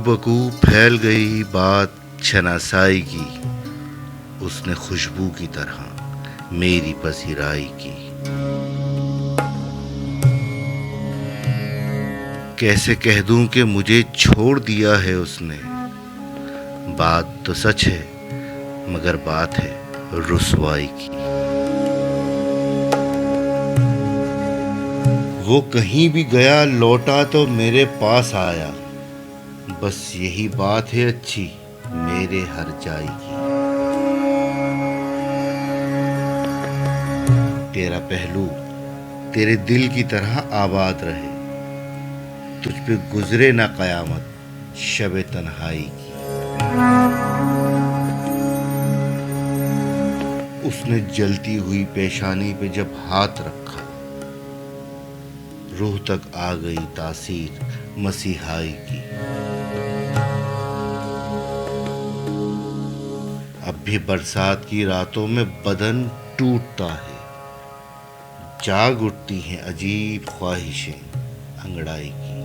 बकू फैल गई बात शनासाई की, उसने खुशबू की तरह मेरी पसीराई की। कैसे कह दूं कि मुझे छोड़ दिया है उसने, बात तो सच है मगर बात है रुसवाई की। वो कहीं भी गया लौटा तो मेरे पास आया, बस यही बात है अच्छी मेरे हर जाई की। तेरा पहलू तेरे दिल की तरह आबाद रहे, तुझ पे गुजरे ना कयामत शबे तन्हाई की। उसने जलती हुई पेशानी पे जब हाथ रखा, रूह तक आ गई तासीर मसीहाई की। अब भी बरसात की रातों में बदन टूटता है, जाग उठती हैं अजीब ख्वाहिशें अंगड़ाई की।